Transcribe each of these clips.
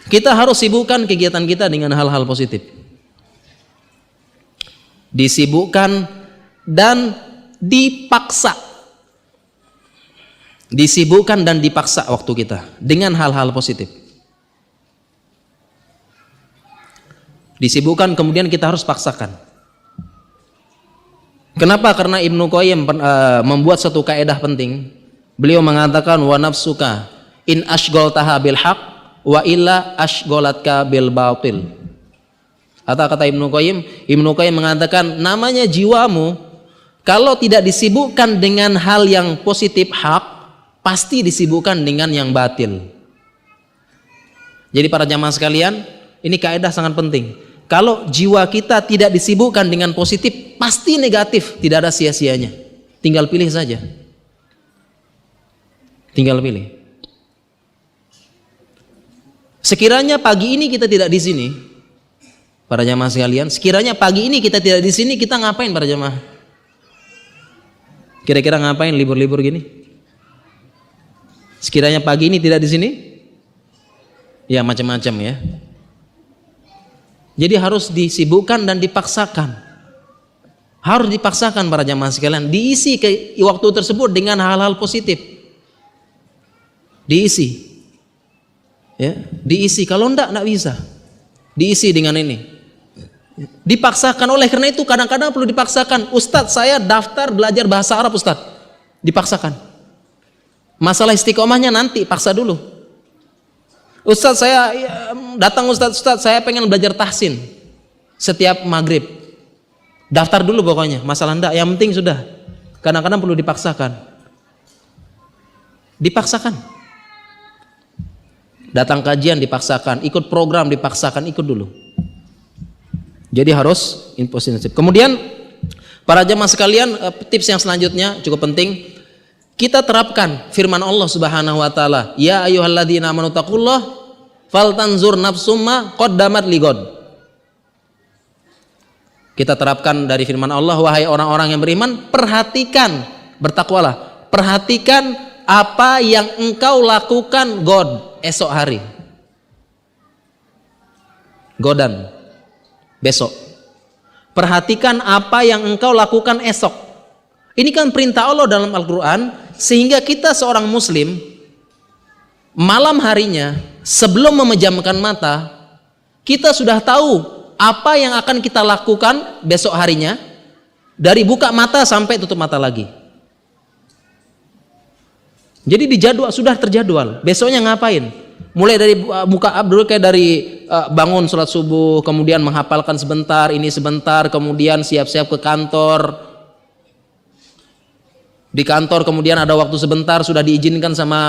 Kita harus sibukkan kegiatan kita dengan hal-hal positif. Disibukkan dan dipaksa. Disibukkan dan dipaksa waktu kita dengan hal-hal positif. Disibukkan kemudian kita harus paksakan. Kenapa? Karena Ibnu Qayyim membuat satu kaidah penting. Beliau mengatakan wa nafsuka in ashghaltaha bil haq wa illa ashghalatka bil batil. Kata Ibnu Qayyim mengatakan namanya jiwamu kalau tidak disibukkan dengan hal yang positif hak, pasti disibukkan dengan yang batil. Jadi para jamaah sekalian, ini kaidah sangat penting. Kalau jiwa kita tidak disibukkan dengan positif, pasti negatif, tidak ada sia-sianya. Tinggal pilih saja. Tinggal pilih. Sekiranya pagi ini kita tidak di sini, para jamaah sekalian, sekiranya pagi ini kita tidak di sini, kita ngapain para jamaah? Kira-kira ngapain libur-libur gini? Sekiranya pagi ini tidak di sini, ya macam-macam ya. Jadi harus disibukkan dan dipaksakan. Harus dipaksakan para jamaah sekalian. Diisi ke waktu tersebut dengan hal-hal positif. Diisi. Ya, diisi. Kalau enggak bisa. Diisi dengan ini. Dipaksakan. Oleh karena itu kadang-kadang perlu dipaksakan. Ustadz, saya daftar belajar bahasa Arab Ustadz. Dipaksakan. Masalah istiqomahnya nanti, paksa dulu. Ustadz saya datang, Ustadz saya pengen belajar tahsin setiap maghrib. Daftar dulu pokoknya, masalah enggak, yang penting sudah. Kadang-kadang perlu dipaksakan. Dipaksakan. Datang kajian dipaksakan, ikut program dipaksakan, ikut dulu. Jadi harus positif. Kemudian para jemaah sekalian, tips yang selanjutnya cukup penting. Kita terapkan firman Allah Subhanahu wa taala, ya ayyuhalladzina amanu taqullah faltanzur nafsum ma qaddamat ligod. Kita terapkan dari firman Allah, wahai orang-orang yang beriman, perhatikan, bertakwalah, perhatikan apa yang engkau lakukan esok hari. Godan, besok. Perhatikan apa yang engkau lakukan esok. Ini kan perintah Allah dalam Al-Quran, sehingga kita seorang muslim malam harinya sebelum memejamkan mata, kita sudah tahu apa yang akan kita lakukan besok harinya, dari buka mata sampai tutup mata lagi. Jadi dijadwal, sudah terjadwal besoknya ngapain. Mulai dari buka dulu, kayak dari bangun sholat subuh, kemudian menghafalkan sebentar, ini sebentar, kemudian siap-siap ke kantor. Di kantor kemudian ada waktu sebentar, sudah diizinkan sama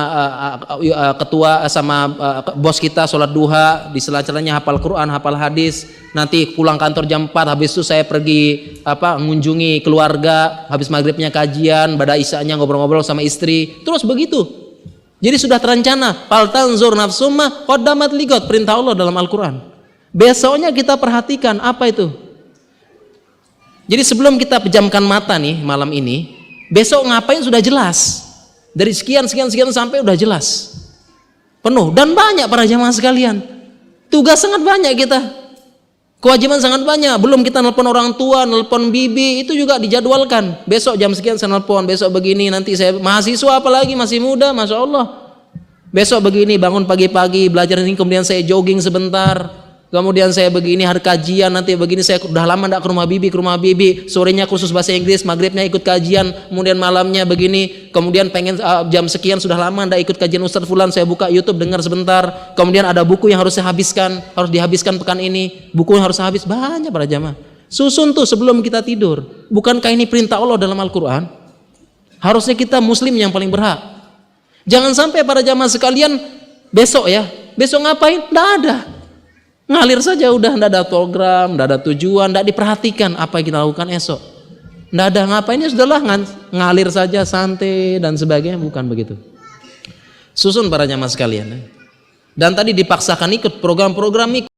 ketua, sama bos kita sholat duha, di sela-selanya hafal Quran, hafal hadis. Nanti pulang kantor jam 4, habis itu saya pergi mengunjungi keluarga, habis maghribnya kajian, pada isanya ngobrol-ngobrol sama istri, terus begitu. Jadi sudah terencana. Faltanzur nafsumma qaddamat ligot, perintah Allah dalam Al-Quran. Besoknya kita perhatikan apa itu. Jadi sebelum kita pejamkan mata nih malam ini, besok ngapain sudah jelas. Dari sekian sampai udah jelas. Penuh. Dan banyak para jamaah sekalian. Tugas sangat banyak kita. Kewajiban sangat banyak. Belum kita nelpon orang tua, nelpon bibi, itu juga dijadwalkan. Besok jam sekian saya nelpon, besok begini, nanti saya mahasiswa apalagi masih muda, Masya Allah. Besok begini, bangun pagi-pagi, belajar ini, kemudian saya jogging sebentar. Kemudian saya begini, hari kajian, nanti begini, saya udah lama enggak ke rumah bibi, sorenya khusus bahasa Inggris, maghribnya ikut kajian, kemudian malamnya begini, kemudian pengen jam sekian sudah lama enggak ikut kajian Ustadz Fulan, saya buka YouTube dengar sebentar, kemudian ada buku yang harus saya habiskan, harus dihabiskan pekan ini, buku yang harus habis, banyak para jamaah. Susun tuh sebelum kita tidur. Bukankah ini perintah Allah dalam Al-Quran? Harusnya kita muslim yang paling berhak. Jangan sampai para jamaah sekalian besok ngapain? Enggak ada. Ngalir saja udah, ndak ada program, ndak ada tujuan, ndak diperhatikan apa yang kita lakukan esok. Ndak ada ngapainnya, sudahlah ngalir saja, santai dan sebagainya, bukan begitu. Susun para jamaah sekalian. Dan tadi dipaksakan ikut program-program, ikut